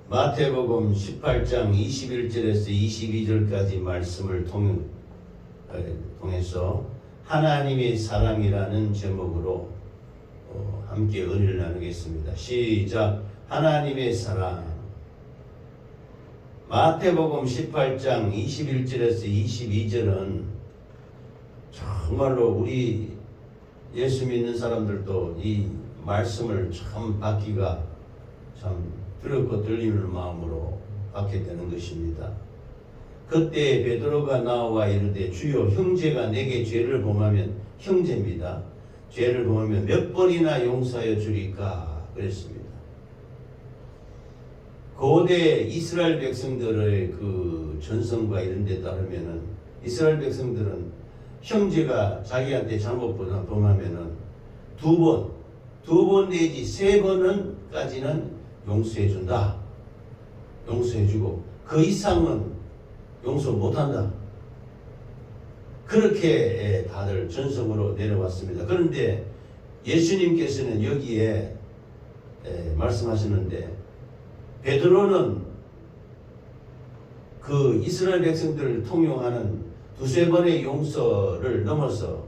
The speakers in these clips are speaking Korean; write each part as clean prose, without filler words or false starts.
마태복음 18장 21절에서 22절까지 말씀을 통해서 하나님의 사랑이라는 제목으로 함께 은혜를 나누겠습니다. 시작. 하나님의 사랑. 마태복음 18장 21절에서 22절은 정말로 우리 예수 믿는 사람들도 이 말씀을 참 받기가 참 들었고 들리는 마음으로 받게 되는 것입니다. 그때 베드로가 나와 이르되 주여 형제가 내게 죄를 범하면, 형제입니다, 죄를 범하면 몇 번이나 용서하여 주리까 그랬습니다. 고대 이스라엘 백성들의 그 전성과 이런 데 따르면은 이스라엘 백성들은 형제가 자기한테 잘못 범하면은 두 번 내지 세 번은까지는 용서해준다. 용서해주고 그 이상은 용서 못한다. 그렇게 다들 전성으로 내려왔습니다. 그런데 예수님께서는 여기에 말씀하시는데 베드로는 그 이스라엘 백성들을 통용하는 두세 번의 용서를 넘어서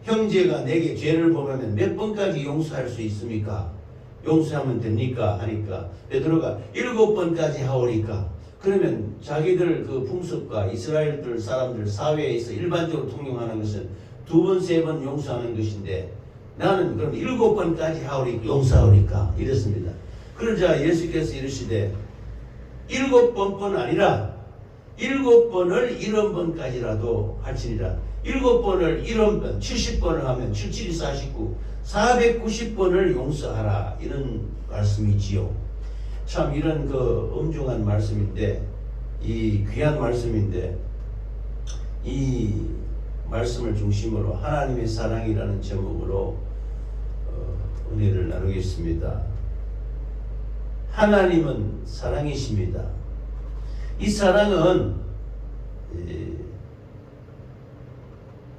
형제가 내게 죄를 범하면 몇 번까지 용서할 수 있습니까? 용서하면 됩니까? 하니까 베드로가 7번까지 하오리까. 그러면 자기들 그 풍습과 이스라엘들 사람들 사회에서 일반적으로 통용하는 것은 2번, 3번 용서하는 것인데 나는 그럼 7번까지 용서하오리까? 이랬습니다. 그러자 예수께서 이르시되 7번뿐 아니라 7번을 70번까지라도 할지니라. 7번을 70번, 70번을 하면 77이 49, 490번을 용서하라. 이런 말씀이지요. 참 이런 그 엄중한 말씀인데, 이 귀한 말씀인데, 이 말씀을 중심으로 하나님의 사랑이라는 제목으로 은혜를 나누겠습니다. 하나님은 사랑이십니다. 이 사랑은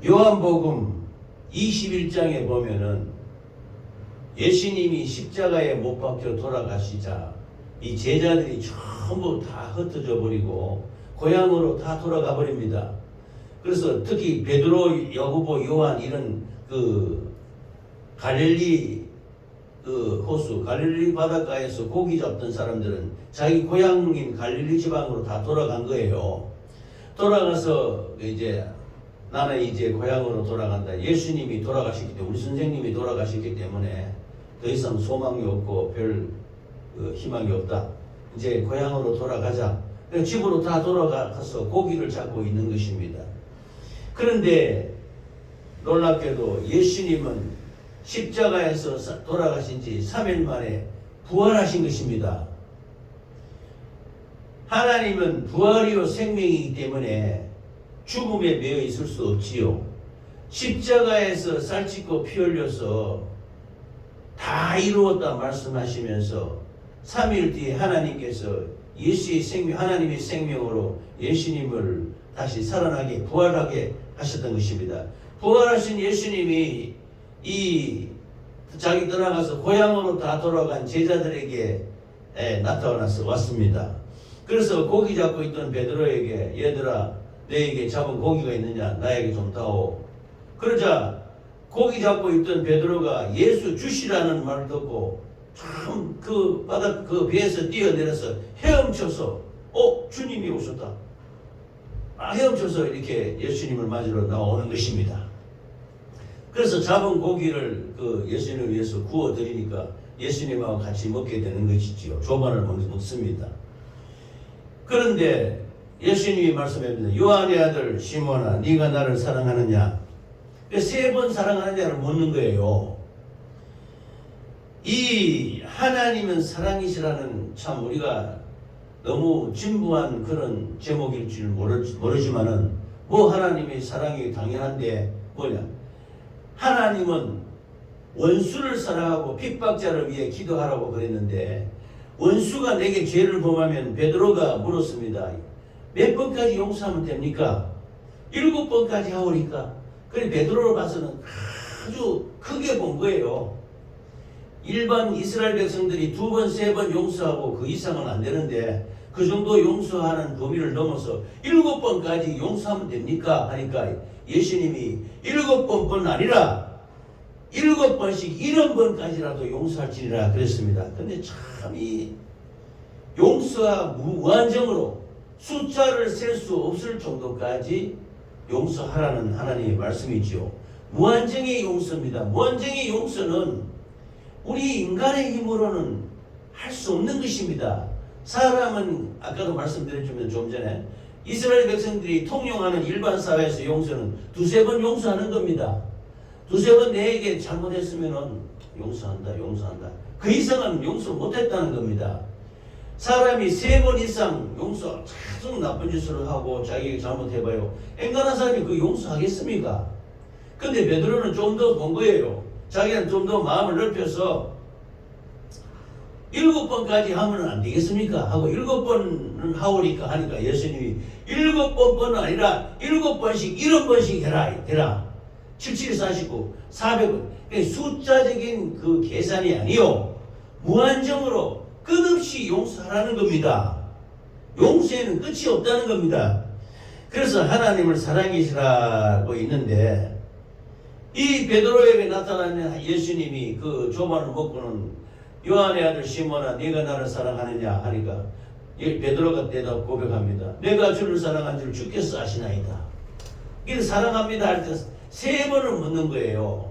요한복음 21장에 보면은 예수님이 십자가에 못 박혀 돌아가시자 이 제자들이 전부 다 흩어져 버리고 고향으로 다 돌아가 버립니다. 그래서 특히 베드로, 야고보, 요한 이런 그 갈릴리 그 호수, 갈릴리 바닷가에서 고기 잡던 사람들은 자기 고향인 갈릴리 지방으로 다 돌아간 거예요. 돌아가서 이제 나는 이제 고향으로 돌아간다. 예수님이 돌아가셨기 때문에, 우리 선생님이 돌아가셨기 때문에 더 이상 소망이 없고 별 희망이 없다. 이제 고향으로 돌아가자. 집으로 다 돌아가서 고기를 잡고 있는 것입니다. 그런데 놀랍게도 예수님은 십자가에서 돌아가신 지 3일 만에 부활하신 것입니다. 하나님은 부활이요 생명이기 때문에 죽음에 매여 있을 수 없지요. 십자가에서 살찌고 피 흘려서 다 이루었다 말씀하시면서 3일 뒤에 하나님께서 예수의 생명, 하나님의 생명으로 예수님을 다시 살아나게 부활하게 하셨던 것입니다. 부활하신 예수님이 이 자기 떠나가서 고향으로 다 돌아간 제자들에게 나타나서 왔습니다. 그래서 고기 잡고 있던 베드로에게 얘들아 너에게 잡은 고기가 있느냐 나에게 좀 다오. 그러자 고기 잡고 있던 베드로가 예수 주시라는 말을 듣고 참 그 바닥 그 배에서 뛰어내려서 헤엄쳐서 주님이 오셨다. 헤엄쳐서 이렇게 예수님을 맞으러 나오는 것입니다. 그래서 잡은 고기를 그 예수님을 위해서 구워 드리니까 예수님하고 같이 먹게 되는 것이지요. 조반을 먹습니다. 그런데 예수님이 말씀합니다. 요한의 아들 시몬아 네가 나를 사랑하느냐? 3번 사랑하느냐를 묻는 거예요. 이 하나님은 사랑이시라는 참 우리가 너무 진부한 그런 제목일 줄 모르지만은 하나님의 사랑이 당연한데 뭐냐? 하나님은 원수를 사랑하고 핍박자를 위해 기도하라고 그랬는데 원수가 내게 죄를 범하면 베드로가 물었습니다. 몇 번까지 용서하면 됩니까? 7번까지 하오니까. 그래 베드로로 봐서는 아주 크게 본 거예요. 일반 이스라엘 백성들이 2번, 3번 용서하고 그 이상은 안 되는데 그 정도 용서하는 범위를 넘어서 7번까지 용서하면 됩니까? 하니까 예수님이 7번뿐 아니라 7번씩 70번까지라도 용서할지니라 그랬습니다. 근데 참 이 용서가 무한정으로 숫자를 셀 수 없을 정도까지 용서하라는 하나님의 말씀이지요. 무한정의 용서입니다. 무한정의 용서는 우리 인간의 힘으로는 할 수 없는 것입니다. 사람은 아까도 말씀드렸지만 좀 전에 이스라엘 백성들이 통용하는 일반 사회에서 용서는 2-3번 용서하는 겁니다. 2-3번 내에게 잘못했으면 용서한다. 그 이상은 용서 못했다는 겁니다. 사람이 3번 이상 용서 계속 나쁜 짓을 하고 자기가 잘못해봐요. 앵간한 사람이 그 용서하겠습니까? 근데 베드로는 좀 더 본 거예요. 자기는 좀 더 마음을 넓혀서 7번까지 하면 안 되겠습니까? 하고 7번은 하니까 예수님이 7번뿐 아니라 7번씩 70번씩 해라. 77, 49, 400번. 숫자적인 그 계산이 아니요. 무한정으로 끝없이 용서하라는 겁니다. 용서에는 끝이 없다는 겁니다. 그래서 하나님을 사랑이시라고 있는데 이 베드로에게 나타나는 예수님이 그 조반을 먹고는 요한의 아들 시몬아 네가 나를 사랑하느냐 하니까 베드로가 대답 고백합니다. 내가 주를 사랑한 줄 주께서 아시나이다. 이게 사랑합니다 할 때 3번을 묻는 거예요.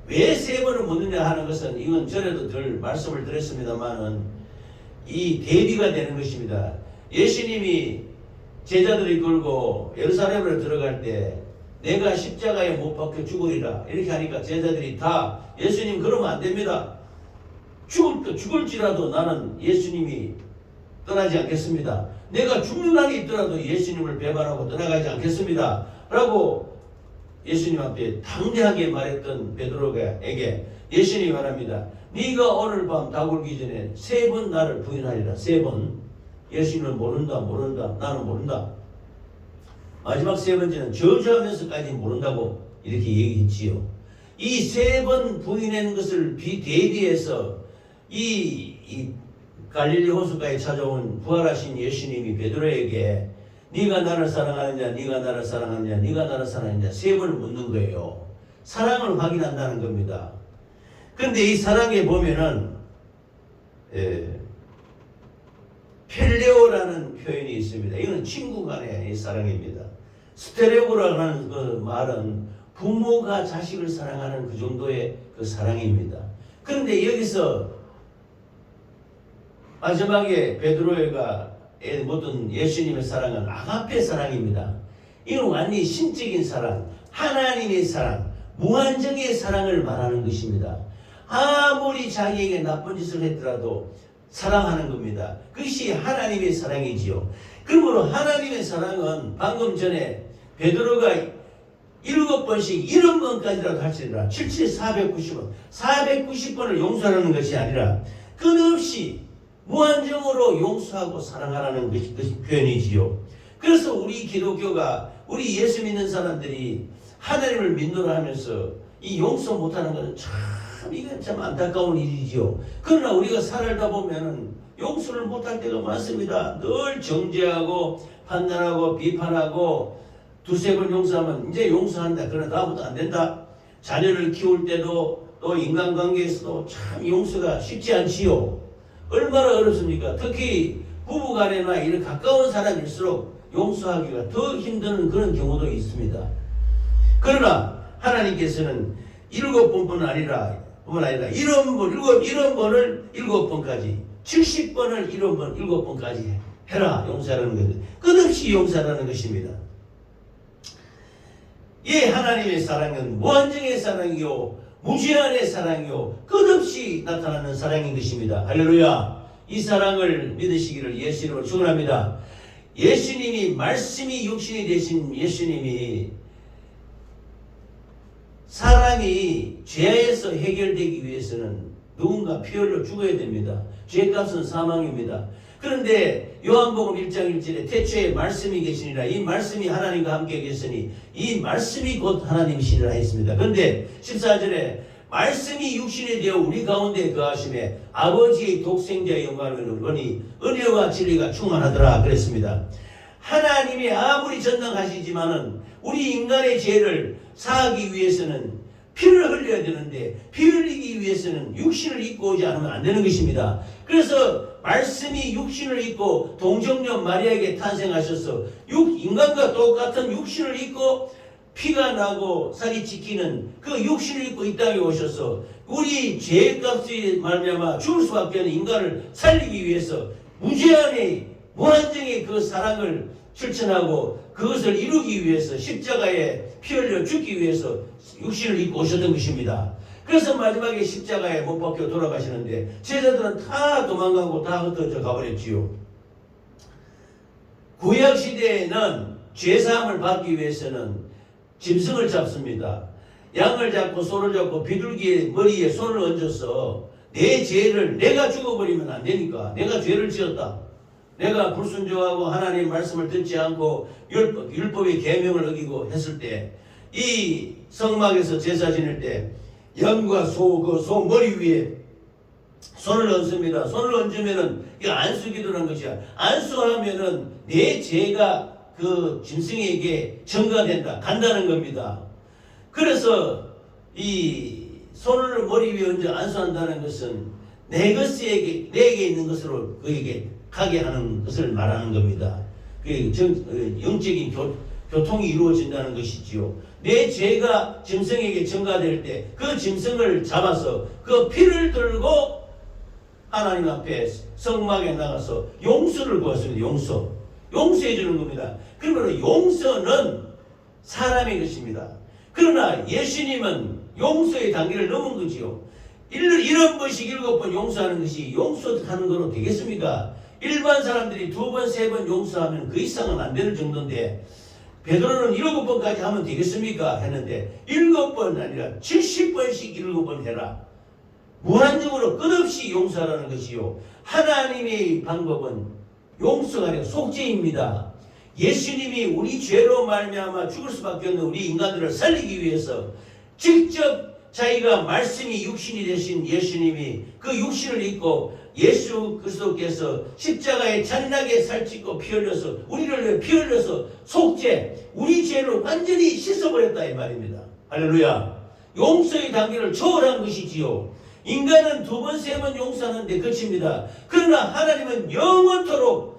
왜 3번을 묻느냐 하는 것은 이건 전에도 늘 말씀을 드렸습니다만은 이 대비가 되는 것입니다. 예수님이 제자들이 끌고 예루살렘으로 들어갈 때 내가 십자가에 못 박혀 죽으리라 이렇게 하니까 제자들이 다 예수님 그러면 안 됩니다. 죽을지라도 나는 예수님이 떠나지 않겠습니다. 내가 죽는 날이 있더라도 예수님을 배반하고 떠나가지 않겠습니다. 라고 예수님 앞에 당대하게 말했던 베드로에게 예수님이 말합니다. 네가 오늘 밤 다굴기 전에 3번 나를 부인하리라. 3번. 예수님을 모른다. 나는 모른다. 마지막 3번째는 저주하면서까지 모른다고 이렇게 얘기했지요. 이 3번 부인하는 것을 대비해서 이 갈릴리 호수가에 찾아온 부활하신 예수님이 베드로에게 네가 나를 사랑하느냐 3번을 묻는 거예요. 사랑을 확인한다는 겁니다. 그런데 이 사랑에 보면은 펠레오라는 표현이 있습니다. 이거는 친구 간의 사랑입니다. 스테레오라는 그 말은 부모가 자식을 사랑하는 그 정도의 그 사랑입니다. 그런데 여기서 마지막에 베드로가 묻은 예수님의 사랑은 아가페 사랑입니다. 이건 완전히 신적인 사랑, 하나님의 사랑, 무한정의 사랑을 말하는 것입니다. 아무리 자기에게 나쁜 짓을 했더라도 사랑하는 겁니다. 그것이 하나님의 사랑이지요. 그러므로 하나님의 사랑은 방금 전에 베드로가 7번씩 70번까지라도 할지니라 77, 490번 490번을 용서하는 것이 아니라 끝없이 무한정으로 용서하고 사랑하라는 것이 표현이지요. 그래서 우리 기독교가 우리 예수 믿는 사람들이 하나님을 믿노라 하면서 이 용서 못하는 것은 이건 참 안타까운 일이지요. 그러나 우리가 살다 보면은 용서를 못할 때가 많습니다. 늘 정죄하고 판단하고 비판하고 2-3번 용서하면 이제 용서한다. 그러나 다음부터 안 된다. 자녀를 키울 때도 또 인간관계에서도 참 용서가 쉽지 않지요. 얼마나 어렵습니까? 특히 부부간에나 이런 가까운 사람일수록 용서하기가 더 힘든 그런 경우도 있습니다. 그러나 하나님께서는 7번뿐 아니라 70번을 7번까지 70번을 7번까지 해라. 용서하라는 것입니다. 끝없이 용서하라는 것입니다. 예, 하나님의 사랑은 무한정의 사랑이요 무제한의 사랑이요 끝없이 나타나는 사랑인 것입니다. 할렐루야. 이 사랑을 믿으시기를 예수 이름으로 축원합니다. 예수님이 말씀이 육신이 되신 예수님이 사람이 죄에서 해결되기 위해서는 누군가 피 흘려 죽어야 됩니다. 죄값은 사망입니다. 그런데 요한복음 1장 1절에 태초에 말씀이 계시니라 이 말씀이 하나님과 함께 계시니 이 말씀이 곧 하나님이시니라 했습니다. 그런데 14절에 말씀이 육신이 되어 우리 가운데 거하심에 아버지의 독생자의 영광을 보니 은혜와 진리가 충만하더라 그랬습니다. 하나님이 아무리 전능하시지만은 우리 인간의 죄를 사하기 위해서는 피를 흘려야 되는데 피 흘리기 위해서는 육신을 입고 오지 않으면 안 되는 것입니다. 그래서 말씀이 육신을 입고 동정녀 마리아에게 탄생하셔서 인간과 똑같은 육신을 입고 피가 나고 살이 찢기는 그 육신을 입고 이 땅에 오셔서 우리 죄값이 말미암아 죽을 수밖에 없는 인간을 살리기 위해서 무제한의 무한정의 그 사랑을 실천하고 그것을 이루기 위해서 십자가에 피 흘려 죽기 위해서 육신을 입고 오셨던 것입니다. 그래서 마지막에 십자가에 못 박혀 돌아가시는데 제자들은 다 도망가고 다 흩어져 가버렸지요. 구약시대에는 죄사함을 받기 위해서는 짐승을 잡습니다. 양을 잡고 소를 잡고 비둘기의 머리에 손을 얹어서 내 죄를 내가 죽어버리면 안 되니까 내가 죄를 지었다. 내가 불순종하고 하나님의 말씀을 듣지 않고 율법의 계명을 어기고 했을 때 이 성막에서 제사 지낼 때 양과 소 머리 위에 손을 얹습니다. 손을 얹으면은 이거 안수기도라는 것이야. 안수하면은 내 죄가 그 짐승에게 전가된다, 간다는 겁니다. 그래서 이 손을 머리 위에 얹어 안수한다는 것은 내게 있는 것으로 그에게 가게 하는 것을 말하는 겁니다. 영적인 교통이 이루어진다는 것이지요. 내 죄가 짐승에게 전가될 때 그 짐승을 잡아서 그 피를 들고 하나님 앞에 성막에 나가서 용서를 구했습니다. 용서해 주는 겁니다. 그러므로 용서는 사람의 것입니다. 그러나 예수님은 용서의 단계를 넘은 거지요. 7번씩 7번 용서하는 것이 용서하는 거로 되겠습니까? 일반 사람들이 2번, 3번 용서하면 그 이상은 안 되는 정도인데 베드로는 7번까지 하면 되겠습니까? 했는데 7번 아니라 70번씩 7번 해라. 무한적으로 끝없이 용서하라는 것이요. 하나님의 방법은 용서가 아니라 속죄입니다. 예수님이 우리 죄로 말미암아 죽을 수밖에 없는 우리 인간들을 살리기 위해서 직접 자기가 말씀이 육신이 되신 예수님이 그 육신을 입고 예수 그리스도께서 십자가에 잔인하게 살찌고 피 흘려서 우리를 위해 피 흘려서 속죄 우리 죄를 완전히 씻어버렸다 이 말입니다. 할렐루야. 용서의 단계를 초월한 것이지요. 인간은 2번, 3번 용서하는데 그칩니다. 그러나 하나님은 영원토록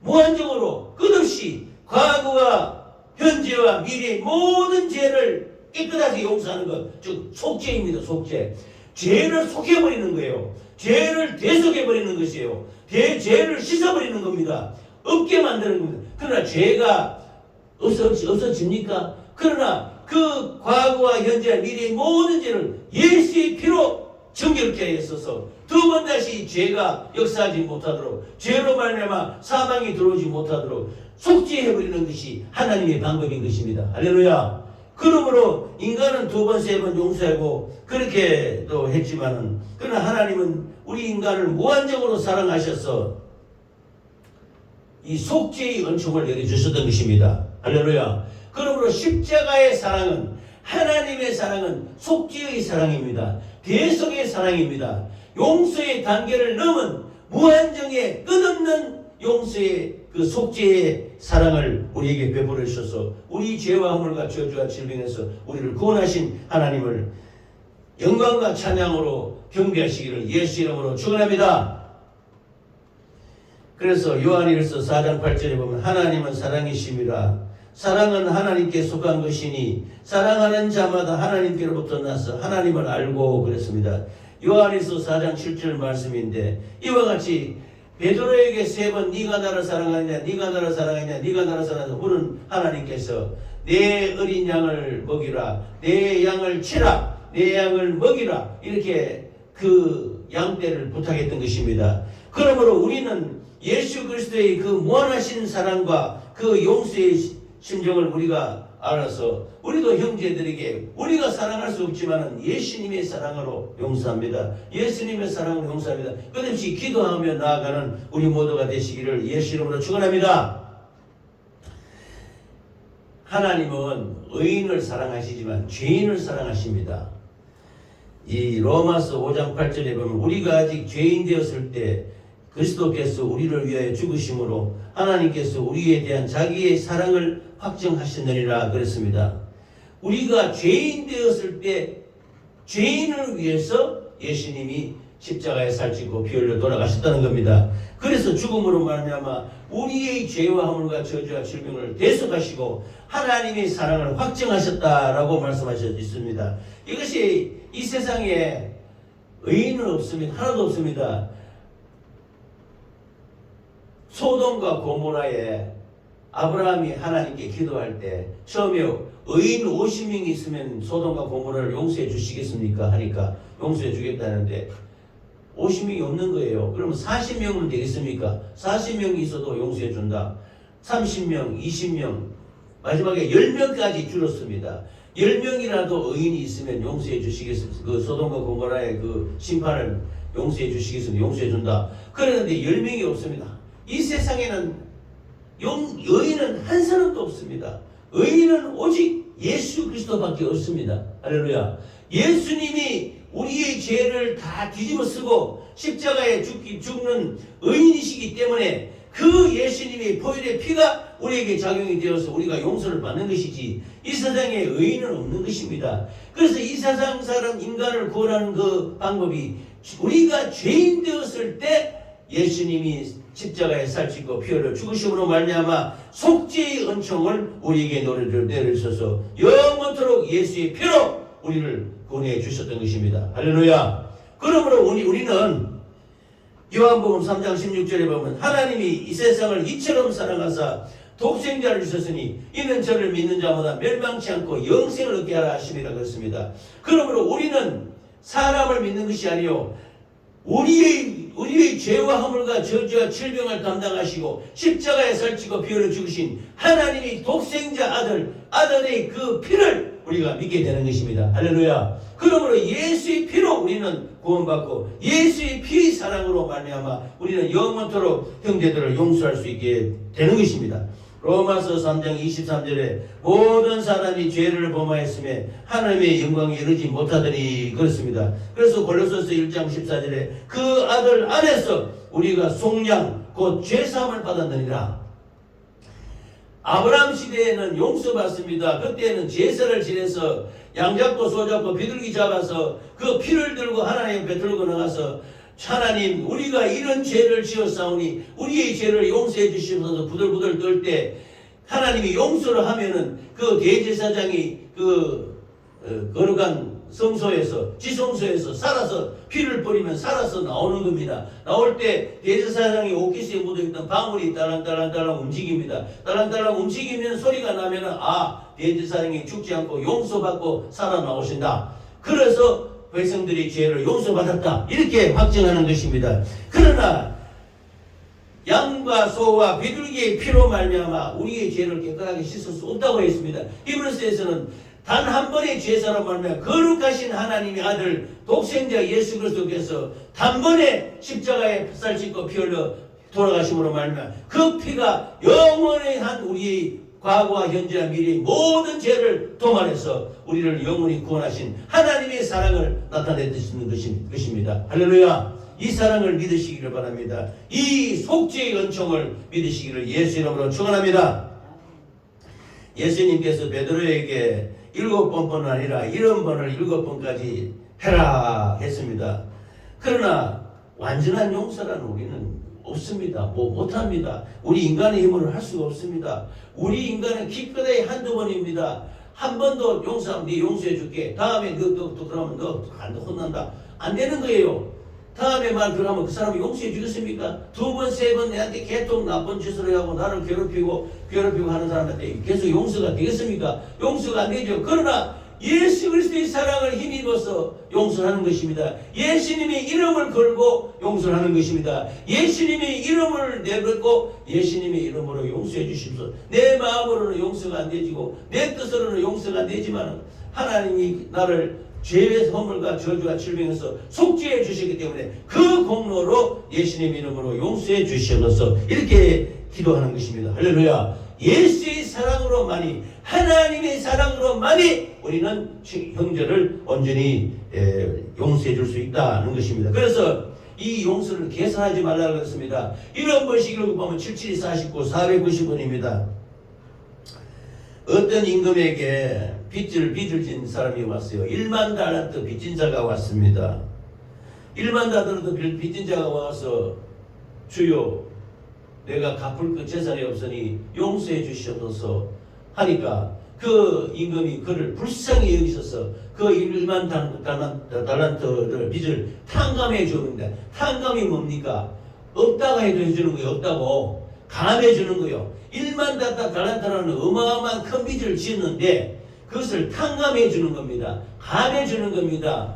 무한정으로 끝없이 과거와 현재와 미래의 모든 죄를 깨끗하게 용서하는 것, 즉 속죄입니다. 속죄. 죄를 속여버리는 거예요. 죄를 대속해버리는 것이에요. 죄를 씻어버리는 겁니다. 없게 만드는 겁니다. 그러나 죄가 없어집니까? 그러나 그 과거와 현재와 미래의 모든 죄를 예수의 피로 정결케 했어서 2번 다시 죄가 역사하지 못하도록 죄로 말미암아 사망이 들어오지 못하도록 속죄해버리는 것이 하나님의 방법인 것입니다. 할렐루야. 그러므로 인간은 2번, 3번 용서하고 그렇게 또 했지만은 그러나 하나님은 우리 인간을 무한정으로 사랑하셔서 이 속죄의 은총을 내려주셨던 것입니다. 할렐루야. 그러므로 십자가의 사랑은 하나님의 사랑은 속죄의 사랑입니다. 대속의 사랑입니다. 용서의 단계를 넘은 무한정의 끝없는 용서의 그 속죄의 사랑을 우리에게 베풀어 주셔서 우리 죄와 허물과 저주와 질병에서 우리를 구원하신 하나님을 영광과 찬양으로 경배하시기를 예수 이름으로 축원합니다. 그래서 요한일서 4장 8절에 보면 하나님은 사랑이심이라 사랑은 하나님께 속한 것이니 사랑하는 자마다 하나님께로부터 나서 하나님을 알고 그랬습니다. 요한일서 4장 7절 말씀인데 이와 같이 베드로에게 3번 네가 나를 사랑하느냐 네가 나를 사랑하느냐 네가 나를 사랑하느냐 물은 하나님께서 내 어린 양을 먹이라 내 양을 치라 내 양을 먹이라 이렇게 그 양떼를 부탁했던 것입니다. 그러므로 우리는 예수 그리스도의 그 무한하신 사랑과 그 용서의 심정을 우리가 알아서 우리도 형제들에게 우리가 사랑할 수 없지만 예수님의 사랑으로 용서합니다. 예수님의 사랑으로 용서합니다. 끝없이 기도하며 나아가는 우리 모두가 되시기를 예수 이름으로 축원합니다. 하나님은 의인을 사랑하시지만 죄인을 사랑하십니다. 이 로마서 5장 8절에 보면 우리가 아직 죄인 되었을 때 그리스도께서 우리를 위하여 죽으심으로 하나님께서 우리에 대한 자기의 사랑을 확정하시느니라 그랬습니다. 우리가 죄인 되었을 때 죄인을 위해서 예수님이 십자가에 살찌고 피 흘려 돌아가셨다는 겁니다. 그래서 죽음으로 말미암아 우리의 죄와 허물과 저주와 질병을 대속하시고 하나님의 사랑을 확정하셨다라고 말씀하셨습니다. 이것이 이 세상에 의인은 없습니다. 하나도 없습니다. 소돔과 고모라에 아브라함이 하나님께 기도할 때 처음에 의인 50명이 있으면 소돔과 고모라를 용서해 주시겠습니까? 하니까 용서해 주겠다는데 50명이 없는 거예요. 그러면 40명은 되겠습니까? 40명이 있어도 용서해 준다. 30명, 20명, 마지막에 10명까지 줄었습니다. 10명이라도 의인이 있으면 용서해 주시겠습니까? 그 소돔과 고모라의 그 심판을 용서해 주시겠습니까? 용서해 준다. 그런데 10명이 없습니다. 이 세상에는 의인은 한 사람도 없습니다. 의인은 오직 예수 그리스도밖에 없습니다. 할렐루야. 예수님이 우리의 죄를 다 뒤집어 쓰고 십자가에 죽는 의인이시기 때문에 그 예수님의 보혈의 피가 우리에게 작용이 되어서 우리가 용서를 받는 것이지 이 세상에 의인은 없는 것입니다. 그래서 이 세상 사람 인간을 구원하는 그 방법이 우리가 죄인 되었을 때 예수님이 십자가에 살찌고 피 흘려 죽으심으로 말미암아 속죄의 은총을 우리에게 내려주셔서 영원토록 예수의 피로 우리를 구원해 주셨던 것입니다. 할렐루야. 그러므로 우리는 요한복음 3장 16절에 보면 하나님이 이 세상을 이처럼 사랑하사 독생자를 주셨으니 이는 저를 믿는 자마다 멸망치 않고 영생을 얻게 하라 하심이라 그랬습니다. 그러므로 우리는 사람을 믿는 것이 아니요 우리의 죄와 허물과 저주와 질병을 담당하시고 십자가에 살찌고 피 흘려 죽으신 하나님의 독생자 아들의 그 피를 우리가 믿게 되는 것입니다. 할렐루야. 그러므로 예수의 피로 우리는 구원받고 예수의 피의 사랑으로 말미암아 우리는 영원토록 형제들을 용서할 수 있게 되는 것입니다. 로마서 3장 23절에 모든 사람이 죄를 범하였음에 하나님의 영광에 이르지 못하더니 그렇습니다. 그래서 골로새서 1장 14절에 그 아들 안에서 우리가 속량 곧 죄사함을 받았느니라. 아브라함 시대에는 용서받습니다. 그때는 제사를 지내서 양 잡고 소 잡고 비둘기 잡아서 그 피를 들고 하나님 앞에 들고 나가서 하나님 우리가 이런 죄를 지었사오니 우리의 죄를 용서해 주시면서 부들부들 떨 때 하나님이 용서를 하면은 그 대제사장이 그 거룩한 성소에서 지성소에서 살아서 피를 뿌리면 살아서 나오는 겁니다. 나올 때 대제사장이 옷깃에 묻어있던 방울이 딸랑딸랑딸랑 움직입니다. 딸랑딸랑 움직이면 소리가 나면은 대제사장이 죽지 않고 용서받고 살아나오신다. 그래서 백성들이 죄를 용서받았다. 이렇게 확정하는 것입니다. 그러나 양과 소와 비둘기의 피로 말미암아 우리의 죄를 깨끗하게 씻을 수 없다고 했습니다. 히브리서에서는 단 한 번의 죄사로 말미암아 거룩하신 하나님의 아들 독생자 예수 그리스도께서 단번에 십자가에 살찌고 피 흘려 돌아가심으로 말미암아 그 피가 영원한 우리의 과거와 현재와 미래의 모든 죄를 도말해서 우리를 영원히 구원하신 하나님의 사랑을 나타내시는 것입니다. 할렐루야. 이 사랑을 믿으시기를 바랍니다. 이 속죄의 은총을 믿으시기를 예수 이름으로 축원합니다. 예수님께서 베드로에게 7번뿐 아니라 70번을 7번까지 해라 했습니다. 그러나 완전한 용서라는 우리는 없습니다. 못합니다. 우리 인간의 힘으로 할 수가 없습니다. 우리 인간은 기껏해 한두 번입니다. 한 번도 용서하면 네 용서해 줄게. 다음에 그러면 너 혼난다. 안 되는 거예요. 다음에 그러면 그 사람이 용서해 주겠습니까? 2번, 3번 내한테 계속 나쁜 짓을 하고 나를 괴롭히고 하는 사람한테 계속 용서가 되겠습니까? 용서가 안 되죠. 그러나 예수 그리스도의 사랑을 힘입어서 용서하는 것입니다. 예수님의 이름을 걸고 용서하는 것입니다. 예수님의 이름을 내걸고 예수님의 이름으로 용서해 주십시오. 내 마음으로는 용서가 안 되지고 내 뜻으로는 용서가 안 되지만 하나님이 나를 죄의 허물과 저주와 질병에서 속죄해 주시기 때문에 그 공로로 예수님 이름으로 용서해 주시옵소서 이렇게 기도하는 것입니다. 할렐루야. 예수의 사랑으로만이, 하나님의 사랑으로만이 우리는 형제를 온전히 용서해 줄 수 있다는 것입니다. 그래서 이 용서를 계산하지 말라고 했습니다. 이런 것이 읽고 보면 77이 49, 490원입니다. 어떤 임금에게 빚을 진 사람이 왔어요. 1만 달란트 빚진 자가 왔습니다. 1만 달란트 빚진 자가 와서 주여 내가 갚을 그 재산이 없으니 용서해 주시옵소서 하니까 그 임금이 그를 불쌍히 여기셔서 그 1만 달란트를 빚을 탕감해 주는데, 탕감이 뭡니까? 없다고 해도 해주는 거예요. 없다고 감해 주는 거예요. 1만 달란트라는 어마어마한 큰 빚을 지었는데 그것을 탕감해 주는 겁니다. 감해 주는 겁니다.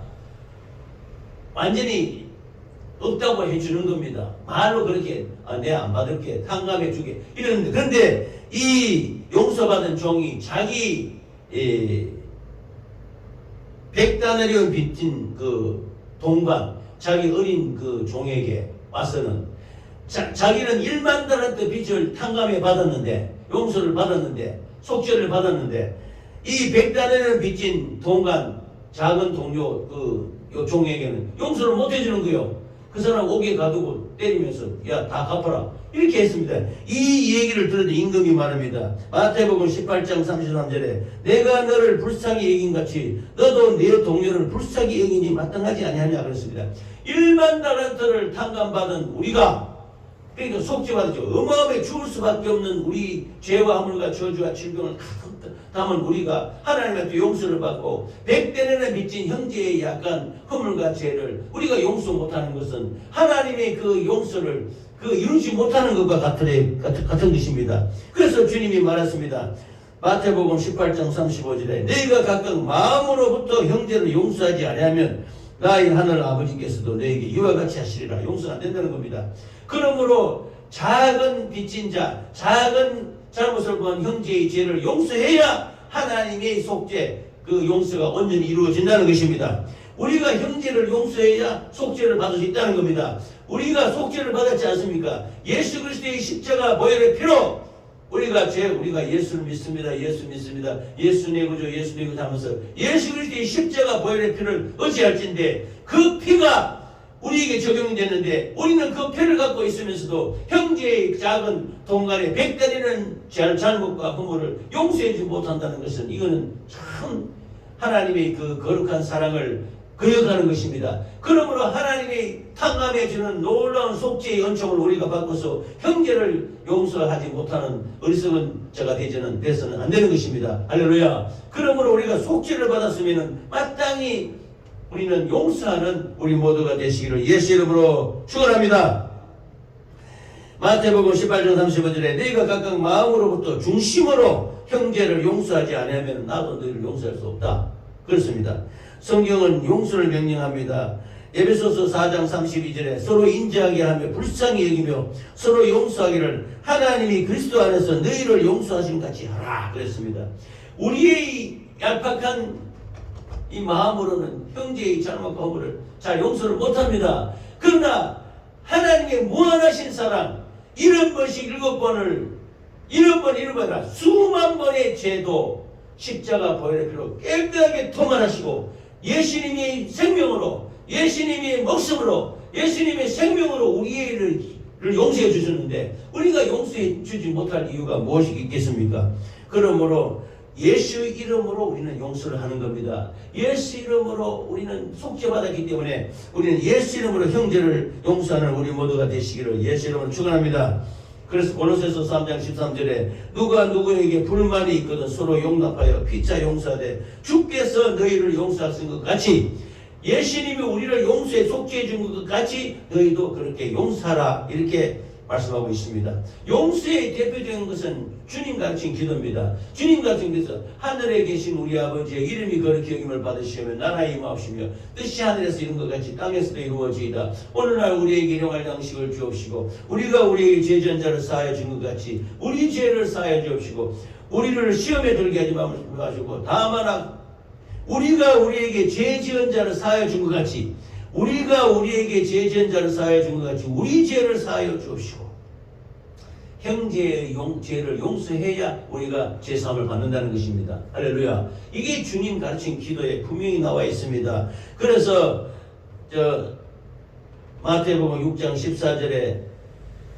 완전히 없다고 해주는 겁니다. 말로 그렇게 내가 안 받을게, 탕감해 주게 이러는데, 그런데 이 용서받은 종이 자기 100다나리온 빚진 그 동관, 자기 어린 그 종에게 와서는 자기는 1만 달란트 빚을 탕감해 받았는데, 용서를 받았는데, 속죄를 받았는데, 이 100다나리온 빚진 동관 작은 동료 요 종에게는 용서를 못 해주는 거예요. 그 사람 옥에 가두고 때리면서 야 다 갚아라 이렇게 했습니다. 이 얘기를 들은 임금이 말합니다. 마태복음 18장 33절에 내가 너를 불쌍히 여긴 같이 너도 내 동료를 불쌍히 여기니 마땅하지 아니하냐 그랬습니다. 1만 달란트를 탕감받은 우리가, 그러니까 속죄받았죠. 어마어마하게 죽을 수밖에 없는 우리 죄와 허물과 저주와 질병을 담은 우리가 하나님한테 용서를 받고 100대내나 빚진 형제의 약간 허물과 죄를 우리가 용서 못하는 것은 하나님의 그 용서를 이루지 못하는 것과 같은 것입니다. 그래서 주님이 말했습니다. 마태복음 18장 35절에 너희가 각각 마음으로부터 형제를 용서하지 아니하면 나의 하늘 아버지께서도 너에게 이와 같이 하시리라. 용서가 안 된다는 겁니다. 그러므로 작은 빚진 자, 작은 잘못을 범한 형제의 죄를 용서해야 하나님의 속죄, 그 용서가 온전히 이루어진다는 것입니다. 우리가 형제를 용서해야 속죄를 받을 수 있다는 겁니다. 우리가 속죄를 받았지 않습니까? 예수 그리스도의 십자가 보혈의 피로 우리가 예수를 믿습니다. 예수 믿습니다. 예수 내 구주, 예수 내 구주 하면서 예수 그리스도의 십자가 보혈의 피를 어찌할진데 그 피가 우리에게 적용되는데 우리는 그 피를 갖고 있으면서도 형제의 작은 동간에 100달이는 잘못과 허물을 용서해주지 못한다는 것은 이거는 참 하나님의 그 거룩한 사랑을 거역하는 것입니다. 그러므로 하나님의 탕감해주는 놀라운 속죄의 은총을 우리가 받고서 형제를 용서하지 못하는 어리석은 자가 되서는 안 되는 것입니다. 할렐루야. 그러므로 우리가 속죄를 받았으면 마땅히 우리는 용서하는 우리 모두가 되시기를 예수 이름으로 축원합니다. 마태복음 18장 35절에 너희가 각각 마음으로부터 중심으로 형제를 용서하지 않으면 나도 너희를 용서할 수 없다. 그렇습니다. 성경은 용서를 명령합니다. 에베소서 4장 32절에 서로 인자하게 하며 불쌍히 여기며 서로 용서하기를 하나님이 그리스도 안에서 너희를 용서하신 같이 하라 그랬습니다. 우리의 얄팍한 이 마음으로는 형제의 잘못과 허물을 잘 용서를 못합니다. 그러나 하나님의 무한하신 사랑, 7번씩 7번이라 수만 번의 죄도 십자가 보혈의 피로 깨끗하게 통할하시고 예수님의 생명으로, 예수님의 목숨으로, 예수님의 생명으로 우리를 용서해 주셨는데 우리가 용서해 주지 못할 이유가 무엇이 있겠습니까? 그러므로 예수 이름으로 우리는 용서를 하는 겁니다. 예수 이름으로 우리는 속죄받았기 때문에 우리는 예수 이름으로 형제를 용서하는 우리 모두가 되시기를 예수 이름으로 축원합니다. 그래서 골로새서 3장 13절에 누가 누구에게 불만이 있거든 서로 용납하여 피차 용서하되 주께서 너희를 용서하신 것 같이 예수님이 우리를 용서해 속죄해 준 것 같이 너희도 그렇게 용서하라 이렇게 말씀하고 있습니다. 용서의 대표적인 것은 주님 가르친 기도입니다. 주님 가르친 기도 하늘에 계신 우리 아버지의 이름이 거룩히 여김을 받으시며 나라의 임하옵시며 뜻이 하늘에서 이룬 것 같이 땅에서도 이루어지이다. 오늘날 우리에게 일용할 양식을 주옵시고 우리가 우리에게 죄지은 자를 사하여 준 것 같이 우리 죄를 사하여 주옵시고 우리를 시험에 들게 하지 마시고 다만 우리가 우리에게 죄지은 자를 사하여 준 것 같이 우리가 우리에게 죄지은 자를 사하여 준 것 같이 우리 죄를 사하여 주옵시고 형제의 죄를 용서해야 우리가 제사함을 받는다는 것입니다. 할렐루야. 이게 주님 가르친 기도에 분명히 나와 있습니다. 그래서 마태복음 6장 14절에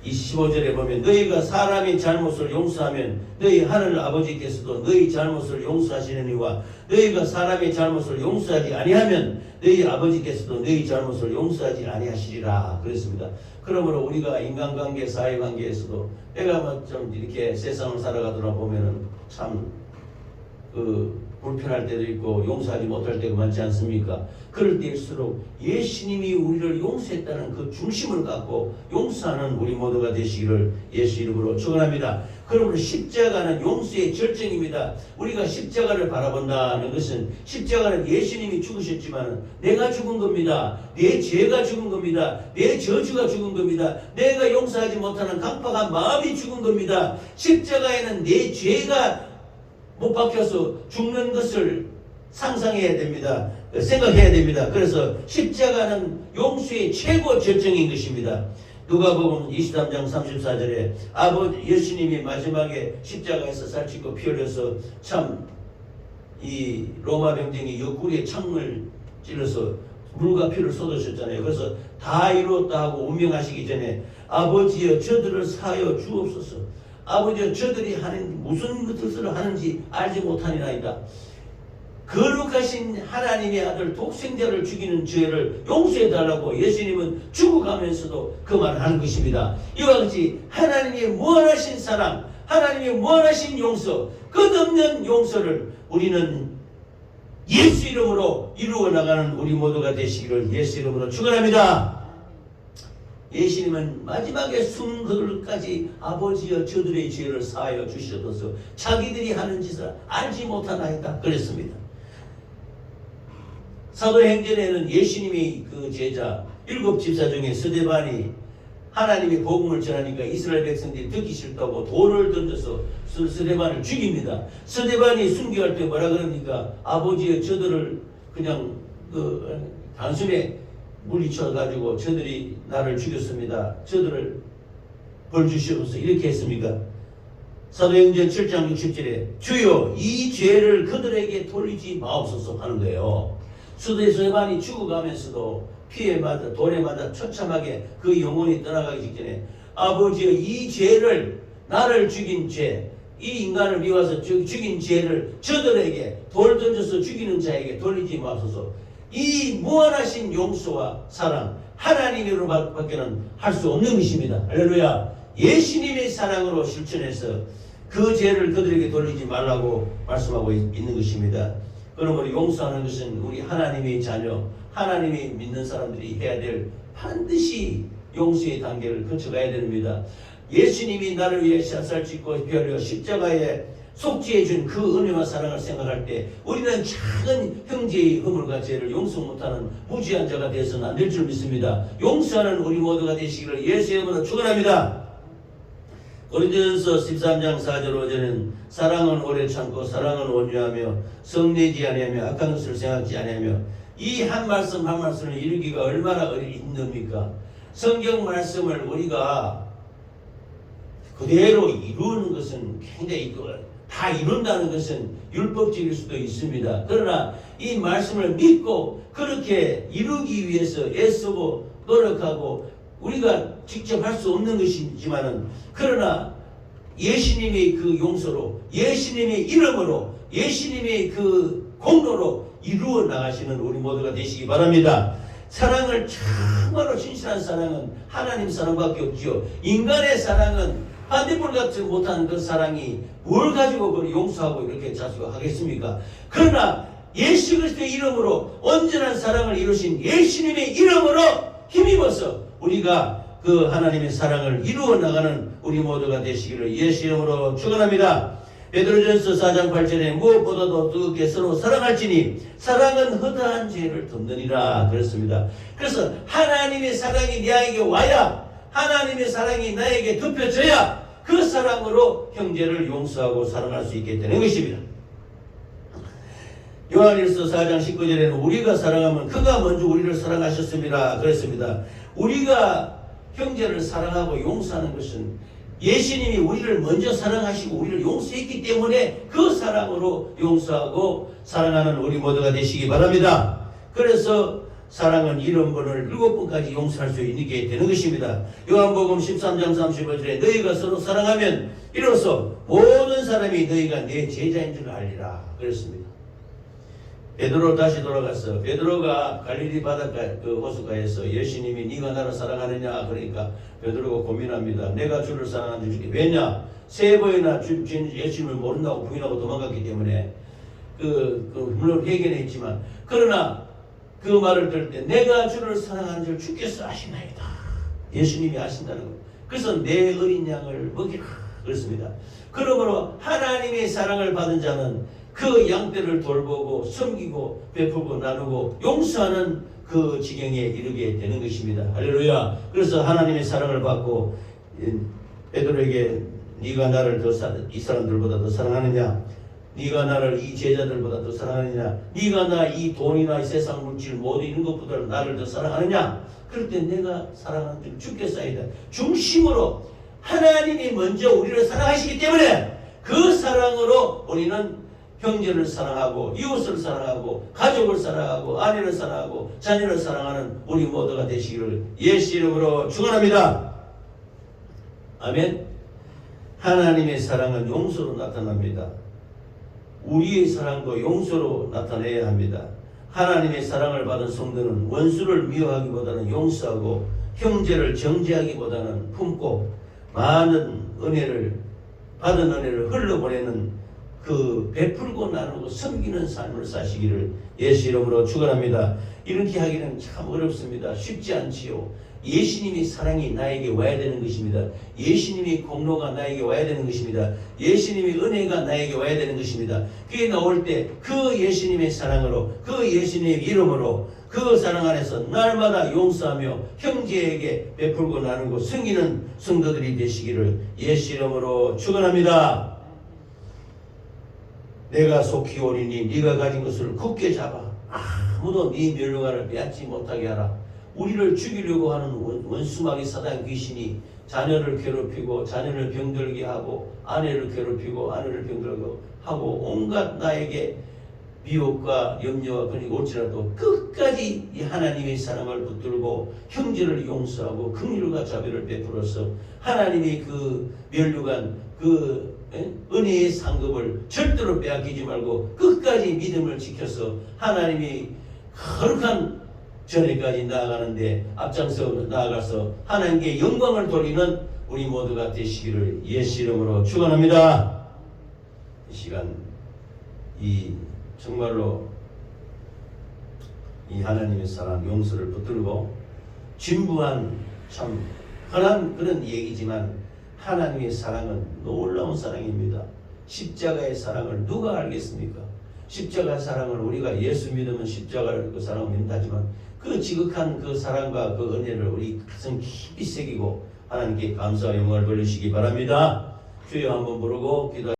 15절에 보면 너희가 사람의 잘못을 용서하면 너희 하늘 아버지께서도 너희 잘못을 용서하시느니와 너희가 사람의 잘못을 용서하지 아니하면 너희 아버지께서도 너희 잘못을 용서하지 아니하시리라 그랬습니다. 그러므로 우리가 인간관계, 사회관계에서도 내가 좀 이렇게 세상을 살아가더라 보면은 참 불편할 때도 있고 용서하지 못할 때가 많지 않습니까? 그럴 때일수록 예수님이 우리를 용서했다는 그 중심을 갖고 용서하는 우리 모두가 되시기를 예수 이름으로 축원합니다. 그러므로 십자가는 용서의 절정입니다. 우리가 십자가를 바라본다는 것은 십자가는 예수님이 죽으셨지만 내가 죽은 겁니다. 내 죄가 죽은 겁니다. 내 저주가 죽은 겁니다. 내가 용서하지 못하는 강팍한 마음이 죽은 겁니다. 십자가에는 내 죄가 못 박혀서 죽는 것을 상상해야 됩니다. 생각해야 됩니다. 그래서 십자가는 용서의 최고 절정인 것입니다. 누가복음 23장 34절에 아버지 예수님이 마지막에 십자가에서 살찌고 피 흘려서 참 이 로마 병정이 옆구리에 창을 찔러서 물과 피를 쏟으셨잖아요. 그래서 다 이루었다 하고 운명하시기 전에 아버지여 저들을 사하여 주옵소서. 아버지여 저들이 하는 무슨 뜻을 하는지 알지 못하니라이다. 거룩하신 하나님의 아들 독생자를 죽이는 죄를 용서해달라고 예수님은 죽어가면서도 그 말을 하는 것입니다. 이와 같이 하나님의 무한하신 사랑, 하나님의 무한하신 용서, 끝없는 용서를 우리는 예수 이름으로 이루어 나가는 우리 모두가 되시기를 예수 이름으로 축원합니다. 예수님은 마지막에 숨그릇까지 아버지여 저들의 죄를 사하여 주시옵소서. 자기들이 하는 짓을 알지 못하나이다 그랬습니다. 사도행전에는 예수님이 그 제자 7 집사 중에 스데반이 하나님의 복음을 전하니까 이스라엘 백성들이 듣기 싫다고 돌을 던져서 스데반을 죽입니다. 스데반이 순교할 때 뭐라 그럽니까? 아버지의 저들을 그냥 단숨에 물리쳐가지고 저들이 나를 죽였습니다. 저들을 벌 주시옵소서 이렇게 했습니까? 사도행전 7장 60절에 주여 이 죄를 그들에게 돌리지 마옵소서 하는 거예요. 스데반이 죽어가면서도 피에 맞아 돌에 맞아 처참하게 그 영혼이 떠나가기 직전에 아버지여 이 죄를 나를 죽인 죄, 이 인간을 미워서 죽인 죄를 저들에게 돌 던져서 죽이는 자에게 돌리지 마소서. 이 무한하신 용서와 사랑 하나님으로밖에는 할 수 없는 것입니다. 할렐루야. 예수님의 사랑으로 실천해서 그 죄를 그들에게 돌리지 말라고 말씀하고 있는 것입니다. 그러므로 용서하는 것은 우리 하나님의 자녀, 하나님이 믿는 사람들이 해야 될 반드시 용서의 단계를 거쳐가야 됩니다. 예수님이 나를 위해 샷살 짓고 피 흘려 십자가에 속죄해 준 그 은혜와 사랑을 생각할 때 우리는 작은 형제의 허물과 죄를 용서 못하는 무지한 자가 되어서는 안 될 줄 믿습니다. 용서하는 우리 모두가 되시기를 예수의 이름으로 축원합니다. 고린도전서 13장 4절 5절은 사랑은 오래 참고 사랑은 온유하며 성내지 아니하며 악한 것을 생각지 아니하며 이 한 말씀 한 말씀을 이루기가 얼마나 힘듭니까? 성경 말씀을 우리가 그대로 이루는 것은 굉장히 다 이룬다는 것은 율법적일 수도 있습니다. 그러나 이 말씀을 믿고 그렇게 이루기 위해서 애쓰고 노력하고 우리가 직접 할 수 없는 것이지만은 그러나 예수님의 그 용서로 예수님의 이름으로 예수님의 그 공로로 이루어 나가시는 우리 모두가 되시기 바랍니다. 사랑을 정말로 진실한 사랑은 하나님 사랑밖에 없지요. 인간의 사랑은 반딧불 같지 못한 그 사랑이 뭘 가지고 그걸 용서하고 이렇게 자수하겠습니까? 그러나 예수 그리스도의 이름으로 온전한 사랑을 이루신 예수님의 이름으로 힘입어서 우리가 그 하나님의 사랑을 이루어 나가는 우리 모두가 되시기를 예수 이름으로 축원합니다. 베드로전서 4장 8절에 무엇보다도 뜨겁게 서로 사랑할지니 사랑은 허다한 죄를 덮느니라 그랬습니다. 그래서 하나님의 사랑이 나에게 와야 하나님의 사랑이 나에게 덮여져야 그 사랑으로 형제를 용서하고 사랑할 수 있게 되는 것입니다. 요한일서 4장 19절에는 우리가 사랑하면 그가 먼저 우리를 사랑하셨습니다 그랬습니다. 우리가 형제를 사랑하고 용서하는 것은 예수님이 우리를 먼저 사랑하시고 우리를 용서했기 때문에 그 사랑으로 용서하고 사랑하는 우리 모두가 되시기 바랍니다. 그래서 사랑은 7번을 7번까지 용서할 수 있게 되는 것입니다. 요한복음 13장 35절에 너희가 서로 사랑하면 이로써 모든 사람이 너희가 내 제자인 줄 알리라 그랬습니다. 베드로 다시 돌아가서 베드로가 갈릴리 바닷가 그 호숫가에서 예수님이 네가 나를 사랑하느냐 그러니까 베드로가 고민합니다. 내가 주를 사랑하는 줄이 왜냐? 3번이나 예수님을 모른다고 부인하고 도망갔기 때문에 물론 회개했지만 그러나 그 말을 들을 때 내가 주를 사랑하는 줄 주께서 아시나이다. 예수님이 아신다는 것. 그래서 내 어린 양을 먹이라 그렇습니다. 그러므로 하나님의 사랑을 받은 자는 그 양떼를 돌보고 섬기고 베풀고 나누고 용서하는 그 지경에 이르게 되는 것입니다. 할렐루야. 그래서 하나님의 사랑을 받고 베드로에게 네가 나를 이 사람들보다 더 사랑하느냐? 네가 나를 이 제자들보다 더 사랑하느냐? 네가 나 이 돈이나 이 세상 물질 모두 있는 것보다 나를 더 사랑하느냐? 그럴 때 내가 사랑하는 줄 주께서이다. 중심으로 하나님이 먼저 우리를 사랑하시기 때문에 그 사랑으로 우리는 형제를 사랑하고 이웃을 사랑하고 가족을 사랑하고 아내를 사랑하고 자녀를 사랑하는 우리 모두가 되시기를 예수 이름으로 축원합니다. 아멘. 하나님의 사랑은 용서로 나타납니다. 우리의 사랑도 용서로 나타내야 합니다. 하나님의 사랑을 받은 성도는 원수를 미워하기보다는 용서하고 형제를 정죄하기보다는 품고 많은 은혜를 받은 은혜를 흘러보내는 그 베풀고 나누고 섬기는 삶을 사시기를 예수 이름으로 축원합니다. 이렇게 하기는 참 어렵습니다. 쉽지 않지요. 예수님이 사랑이 나에게 와야 되는 것입니다. 예수님이 공로가 나에게 와야 되는 것입니다. 예수님이 은혜가 나에게 와야 되는 것입니다. 그게 나올 때 그 예수님의 사랑으로 그 예수님의 이름으로 그 사랑 안에서 날마다 용서하며 형제에게 베풀고 나누고 섬기는 성도들이 되시기를 예수 이름으로 축원합니다. 내가 속히 오리니 네가 가진 것을 굳게 잡아 아무도 네 멸류관을 빼앗지 못하게 하라. 우리를 죽이려고 하는 원수마귀 사단 귀신이 자녀를 괴롭히고 자녀를 병들게 하고 아내를 괴롭히고 아내를 병들게 하고 온갖 나에게 미혹과 염려와 그리 올지라도 끝까지 이 하나님의 사랑을 붙들고 형제를 용서하고 긍휼과 자비를 베풀어서 하나님의 그 멸류관 그 은혜의 상급을 절대로 빼앗기지 말고 끝까지 믿음을 지켜서 하나님이 거룩한 전에까지 나아가는데 앞장서 나아가서 하나님께 영광을 돌리는 우리 모두가 되시기를 예수 이름으로 축원합니다. 이 시간 정말로 이 하나님의 사랑 용서를 붙들고 진부한 참 흔한 그런 얘기지만 하나님의 사랑은 놀라운 사랑입니다. 십자가의 사랑을 누가 알겠습니까? 십자가의 사랑을 우리가 예수 믿으면 십자가를 그 사랑을 믿는다지만 그 지극한 그 사랑과 그 은혜를 우리 가슴 깊이 새기고 하나님께 감사와 영광을 돌리시기 바랍니다. 주여 한번 부르고 기도